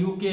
UK